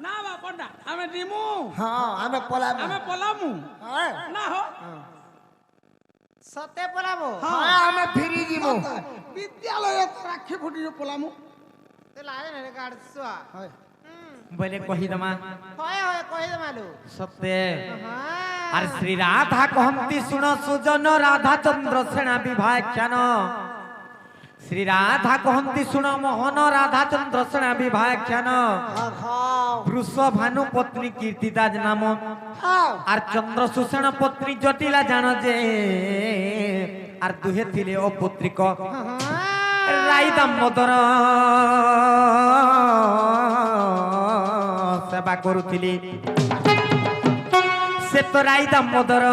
ना बा पंडा हमें जिमु हां हमें पोला में हमें पलामु हां ना हो सते पलाबो हां हमें फ्री जीवो विद्यालय राखी फुटी जो पलामु ते लागे ने गाड़ सुआ ବୋଲେ କହିଦମା होय होय कही दे मालू ସତେ हाँ আর শ্রী রাধা কহন্তি শুন সুজন রাধা চন্দ্র সেনা বিভাখ্যান শ্রী রাধা কহন্তি শুন মোহন রাধা চন্দ্র সেনা বিভাখ্যান বৃষ ভানু পত্নী কীর্তিদাস নাম আর চন্দ্র সুষেণ পত্নী জটিলা জান যে আর দুহে থিলে ও পুত্রিক রাই দামোদর সেবা করুথিলি সে তো রাই দামোদর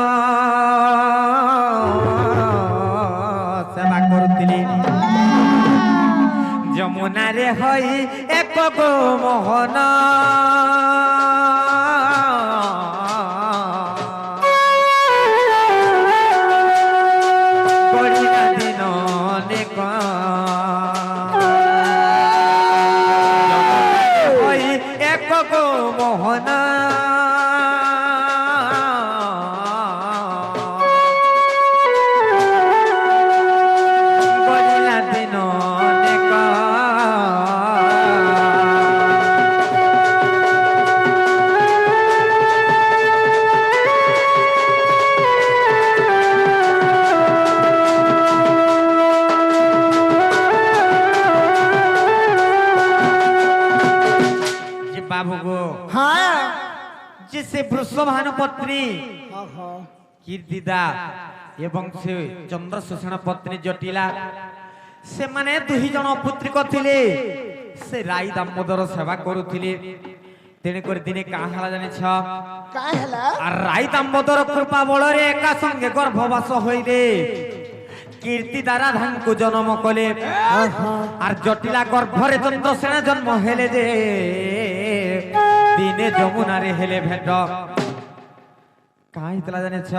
সেবা করুথিলি যমুনারে হই এক গো মোহন করিনা দিন অনেক যমুনারে হই এক গো মোহন করিনা দিন অনেক যে সে বৃষভানু পত্নী হ্যাঁ হ্যাঁ কীর্তিদা এবং সে চন্দ্রশোষণ পত্নী জটিলা ସେମାନେ ଦୁଇ ଜଣ ପୁତ୍ରିକ ଥିଲେ ସେ ରାଇ ଦାମୋଦର ସେବା କରୁଥିଲେ ତେଣୁକରି ଦିନେ କାଁ ହେଲା ଜାଣିଛ কাই হেলা আর রাই দামোদর কৃপা বଳରେ একা সঙ্গে গর্ভবাস হইলে কীর্তি দ্বারা ধানকু জন্ম কলে আর জটিলা গর্ভরে চন্দ্রসেনা জন্ম হেলে যে দিনে যমুনারে হেলে ভেট কাঁ হইতলা জানিছ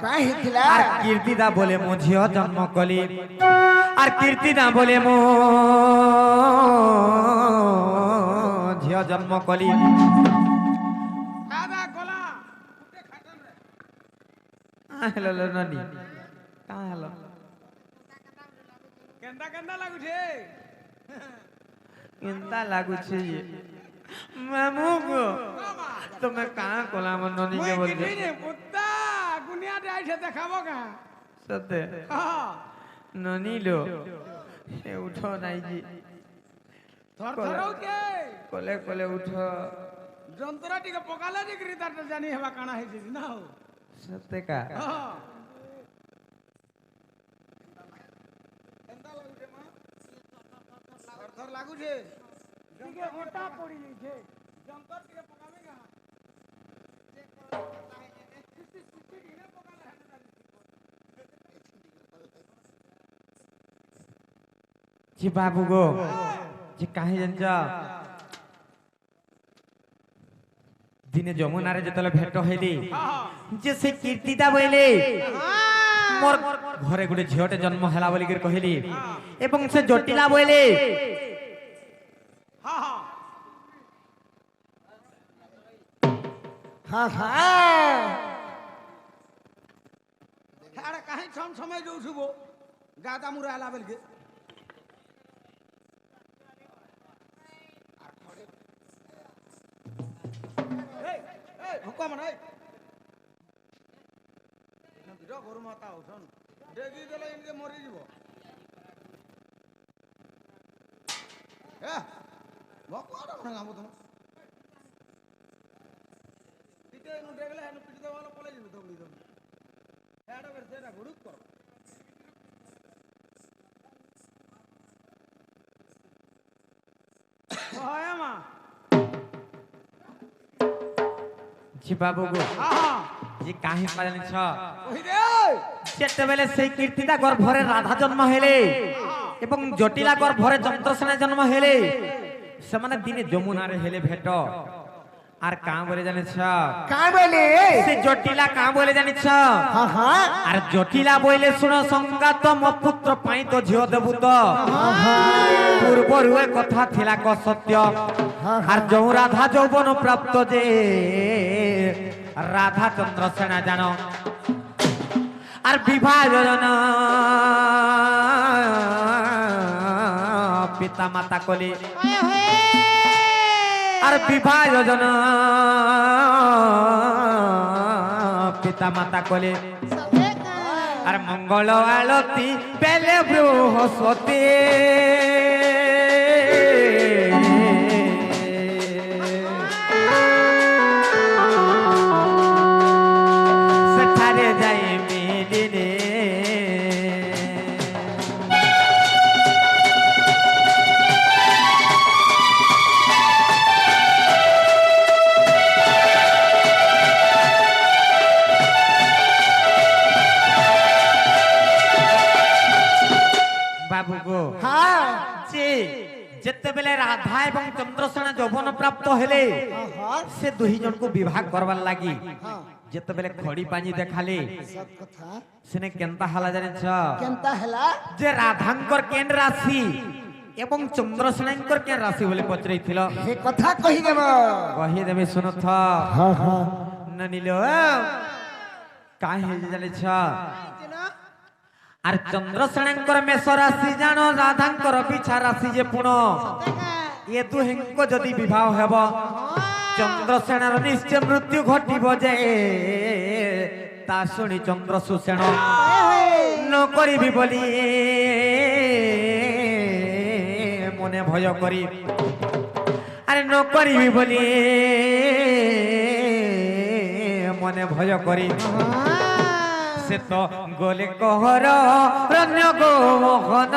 কাই হেলা আর কীর্তিদা বলে মো ঝিও জন্ম কলি আর কীর্তিদা বলে মো ঝিও জন্ম কলি দাদা গলা উঠে খাটন রে হ্যালো নানি কাঁ হলো কেন্দা কেন্দা লাগুছে কেনতা লাগুছে যে মামু গো বাবা তুমি কাঁ কলা আমার ননি কে মই বলছো কিঠি নে পুত্তা গুনিয়াতে আইছে দেখাবো কা সত্যি হ্যাঁ ননি লো এ উঠো নাই জি থর থর উঠে কলে কলে উঠো যন্ত্রটা টিকে পকালে দিকরি তার জানি হেবা কানা হইছে না হো সত্যি কা হ্যাঁ থর থর লাগুছে টিকে ওটা পড়ি গেছে যন্ত্র টিকে পকাবে না জি বাবু গো যে কাহি জানছ দিনে যমুনারে যেতলে ভেট হইলি যে সে কীর্তিদা বইলে মোর ঘরে গোটে ঝিওটে জন্ম হেলা বলি করে কহিলি এবং সে জটিলা বইলে হ্যাঁ হ্যাঁ হ্যাঁ হ্যাঁ আরে কাহি ছম সময় যাউছুব গাদা মুরা আলা বেলকে এই এই হুকুম নাই ভিডিও গরু মাতা হছন দেখি দেলে ইনকে মরি যাব ভকওয়ার না গাবো তুমি টিকে নু দেখলে হেন পিটি দেওয়ালা পলে যাবে দৌড়ি দৌড়ি হেডা বের সেটা গুড়ুক কর হয় মা জি বাবু গো হ্যাঁ যে কাহি জানিছ ওই রে যেতেবেলে সেই কীর্তিদা গর্ভরে রাধা জন্ম হেলে এবং জটিলা গর্ভরে চন্দ্রসেনা জন্ম হেলে সেমানে দিনে যমুনারে হেলে ভেট আর কাঁ বলে জানিছ কাই বলে সে জটিলা কাঁ বলে জানিছ হ্যাঁ হ্যাঁ আর জটিলা বইলে শুন সংগাত মো পুত্র পাই তো ঝিও দেবু তো পূর্বরু এ কথা থিলা ক সত্য আর যৌ রাধা যৌবন প্রাপ্ত যে রাধা চন্দ্রসেনা জানো আর বিবাহ যোজনা পিতা মাতা কলি ওয়ে হয়ে আর বিবাহ যোজনা পিতা মাতা কলে সবে কা আর মঙ্গল আলতি বেলে বৃহস্পতি সেঠারে যাই মিলিনে বাবু গো হ্যাঁ যে যেতেবেলে রাধা এবং চন্দ্রসেনা যৌবন প্রাপ্ত হেলে হ্যাঁ সে দুই জনকু বিবাহ করবার লাগি হ্যাঁ যেতেবেলে খড়ি পানি দেখালে সব কথা সেনে কেনতা হালা জানিছ কেনতা হেলা যে রাধাঙ্কর কেন রাশি এবং চন্দ্রসেনাঙ্কর কেন রাশি বলে পচরাইছিল সে কথা কহি দেব কহি দেবে শুনথ হ্যাঁ হ্যাঁ না নিল কাই হে জানিছ আর চন্দ্রসেনাঙ্কর মেষ রাশি জানো রাধাঙ্কর পিছা রাশি যে পুণ এ দুহেঙ্ক যদি বিবাহ ହେବ চন্দ্রসেনার নিশ্চয় মৃত্যু ঘটিব যে তা শুনি চন্দ্রসূষেণ ন করিবি বলি মনে ভয় করি আরে ন করিবি বলি মনে ভয় করি সে তো গলে কহর রণ্য গো মোহন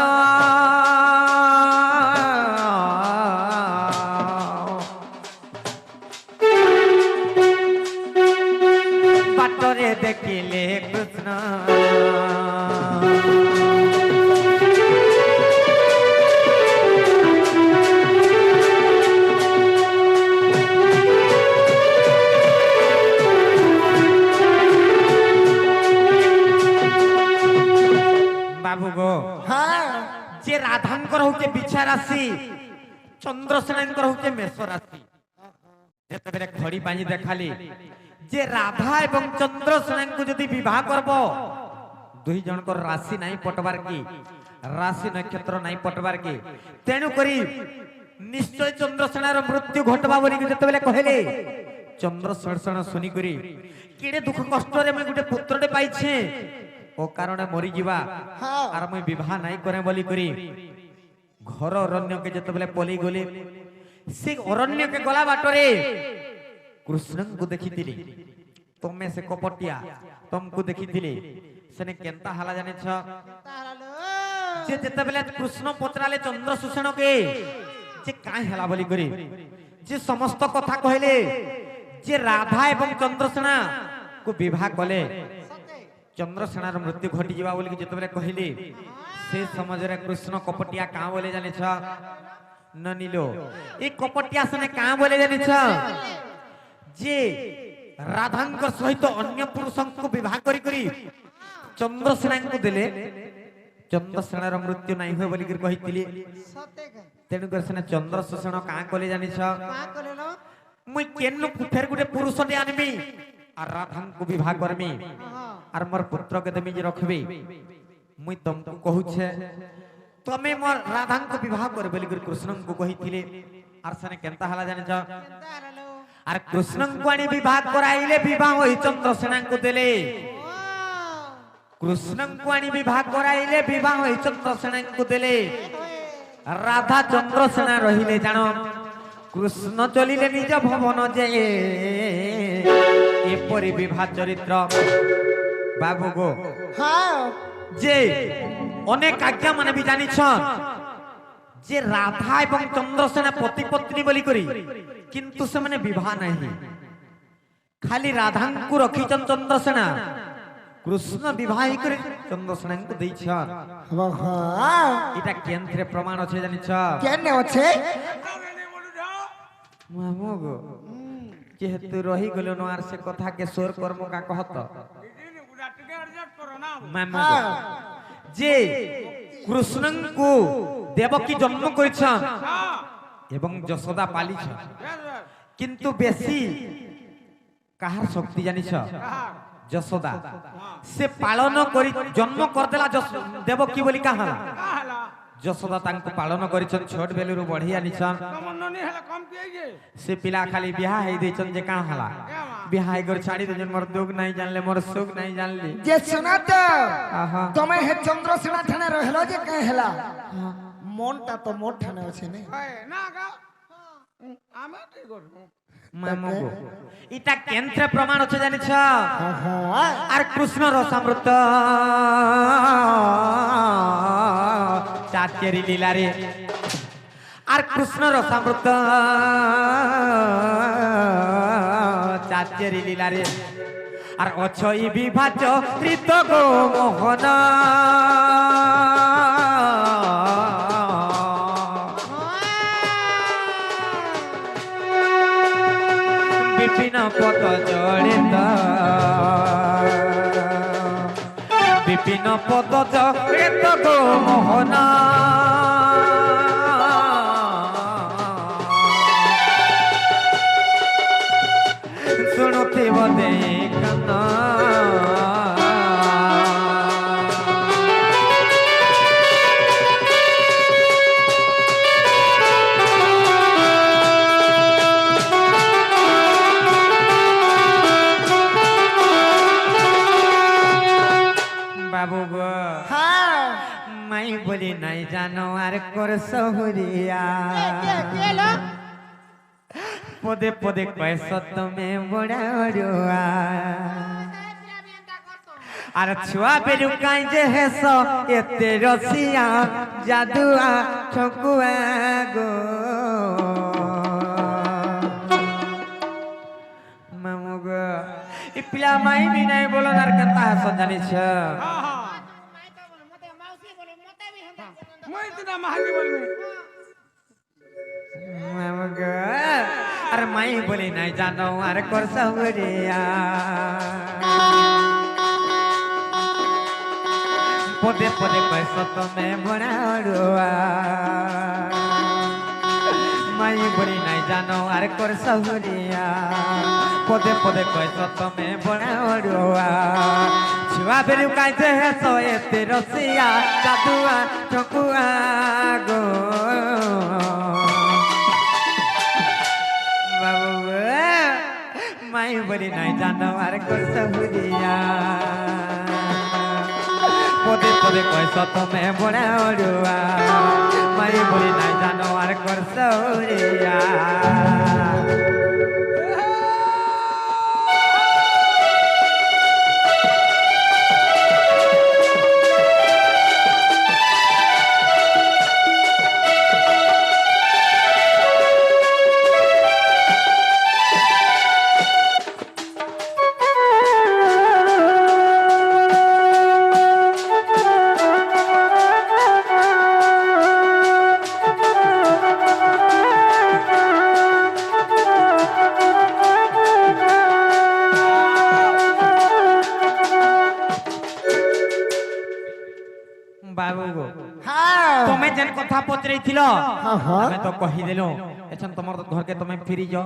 বাটরে দেখিলে কৃষ্ণ বাবু গো হ্যাঁ যে রাধাঙ্কর হচ্ছে বিছা রাশি চন্দ্রসেনাঙ্কর হচ্ছে মেষ রাশি যেতবেলে ঘড়ি বাঁধি দেখালি যে রাধা এবং চন্দ্রসেনাঙ্কু যদি বিবাহ করব দুই জনকর রাশি নাই পটবার কি রাশি নক্ষত্র নাই পটবার কি তেণু করি নিশ্চয় চন্দ্রসেনার মৃত্যু ঘটবা বলি যেতবেলে কহিলে চন্দ্রসেন শুনি করি কেড়ে দুঃখ কষ্টরে মুই গোটে পুত্রটে পাইছে ও কারণে মরি যা আর মুই বিবাহ নাই করে বলি করি ঘর অরণ্যকে যেতবেলে পলি গলি সে অরণ্যকে গলা বাটরে কৃষ্ণଙ୍କୁ ଦେଖିଥିଲି ତମେ ସେ କପଟିଆ ତମକୁ ଦେଖିଥିଲି ସେନେ କେନ୍ତା ହେଲା ଜାଣିଛ ଯେ ଯେତେବେଳେ କୃଷ୍ଣ ପଚରାଲେ ଚନ୍ଦ୍ରସୂଷଣକେ ଯେ କାଇଁ ହେଲା ବୋଲି କରି ଯେ ସମସ୍ତ କଥା କହିଲେ ଯେ ରାଧା ଏବଂ ଚନ୍ଦ୍ରସେନା କୁ ବିବାହ କଲେ ଚନ୍ଦ୍ରସେନାର ମୃତ୍ୟୁ ଘଟି ଯିବା ବୋଲି ଯେତେବେଳେ କହିଲେ ସେ ସମାଜରେ କୃଷ୍ଣ କପଟିଆ କାଁ ବୋଲେ ଜାଣିଛ ନନିଲୋ ଏ କପଟିଆ ସେନେ କାଁ ବୋଲେ ଜାଣିଛ जे राधांक सहित अन्य पुरुषों विवाह करी करी चंद्रसेना को देले चंद्रसेनार मृत्यु नहीं हुए बोली कर कहितिले तेनु कर सेना चंद्रसेन का कले जानि छ मुई केन्नु फेर गुटे पुरुष दे आनबी और राधांक को विवाह करमी और मोर पुत्र के देमी जे रखबी मुई तुमको कहू छे तमे मोर राधांक को विवाह कर बोली कर कृष्ण को कहितिले और सेना केनता हला जानि छ আর কৃষ্ণ কোয়ানি বিবাহ করাইলে বিবাহ হই চন্দ্রসেনা কো দেলে কৃষ্ণ কোয়ানি বিবাহ করাইলে বিবাহ হই চন্দ্রসেনা কো দেলে রাধা চন্দ্রসেনা রহিলে জানো কৃষ্ণ চলিলে নিজ ভবন যে এপরি বিবাহ চরিত্র বাবু গো হ্যাঁ যে অনেক আজ্ঞা মানে বি জানিছ যে রাধা এবং চন্দ্রসেনা পতি পত্নী বলি করি কিন্তু সে মানে বিবাহ নাই খালি রাধাঙ্কু রখিছন চন্দ্রসেনা কৃষ্ণ বিবাহ করে চন্দ্রসেনাঙ্কু দেইছন এটা কেন্দ্রে প্রমাণ আছে জানিছ কেনে আছে মামু গো যেহেতু রহি গেল ন আর সে কথা কে সোর কর্ম কা কহত মামু গো যে কৃষ্ণঙ্কু দেবকী জন্ম করেছেন এবং যশোদা পালিছ কিন্তু বেশি কাহার শক্তি জানিছ যশোদা সে পালন করি জন্ম করদেলা দেবকী বলি কাহালা যশোদা তাঙ্কু পালন করিছন ছোট বেলুরু বঢ়ি আনিছন সে পিলা খালি বিহা হেই দেইছন যে কাঁ হলা বিহা হেই করে ছাড়ি দেছন মোর দুঃখ নাই জানলে মোর সুখ নাই জানলি যে सुना तो तमे हे चंद्रसेना ठाने रहलो जे काहे हला মনটা তো মোর ঠানে আছে নে না গা আমি ঠিক করব মামু গো এটা কেন্দ্রে প্রমাণ আছে জানিছ হ্যাঁ আর কৃষ্ণ রসামৃত চাচেরি লীলারে আর কৃষ্ণ রসামৃত চাচেরি লীলারে আর অছই বিভাজ ঋত গো মোহন বিপিন পদ জড়িত বিপিন পদ জড়িত গো মোহন শুনুথিব দে কান বাবু গো হ্যাঁ মাই বলি নাই জানো আর কর সহুরিয়া পদে পদে কয়েছো তুমি বড়া অড়ুয়া আর ছুয়া বেরু কাই যে হেস এতে রসিয়া জাদুয়া ঠকুয়া গো মামু গো ই পিলা মাই বিনাই বলো আর কথা হাস জানিছ হ্যাঁ হ্যাঁ মই তো না মাহাজি বলবি মামু গো আর মাই বলি নাই জানো আর করছ রিয়া পদে পদে কয়েছো তুমি বড়া অড়ুয়া মাই বলি নাই জানো আর করছ রিয়া পদে পদে কয়েছো তুমি বড়া অড়ুয়া ছুয়া বেরু কাইছে হেসো এতে রসিয়া জাদুয়া ঠকুয়া গো বাবু মাই বলি নাই জানো আর করছ রিয়া পদে পদে কয়েছো তুমি বড়া অড়ুয়া মাই বলি নাই জানো আর করছ রিয়া বাবু গো হ্যাঁ তুমি যেন কথা পচরাইছিল হ্যাঁ, হ্যাঁ। আমি তো কহি দেলু এখন তোমার ঘরকে তুমি ফিরি যাও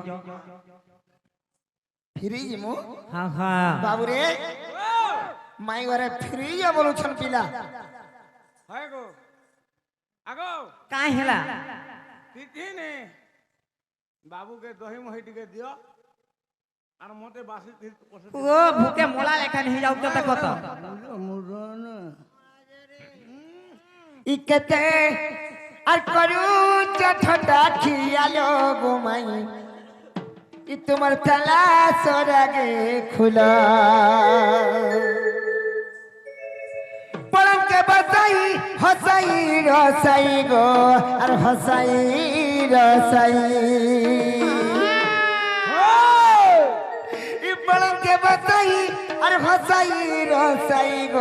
ফিরি জিমু হ্যাঁ হ্যাঁ বাবু রে মাই ঘরে ফিরি যা বলুছন পিলা হয় গো আগো কাই হেলা କିଛି ନେ ବାବୁକେ ଦହି ମହି ଟିକେ ଦିଅ আর মতে বাসি ও ভুকে মোলা লেখা নেই যাও তো দেখো তো ইকেতে আর করু ঠটা খিয়ালো গোমাই ই তোমার তালা সরাগে খুলা পলকে বসাই হসাই রসাই গো আর হসাই রসাই ই পলকে বসাই আর হসাই রসাই গো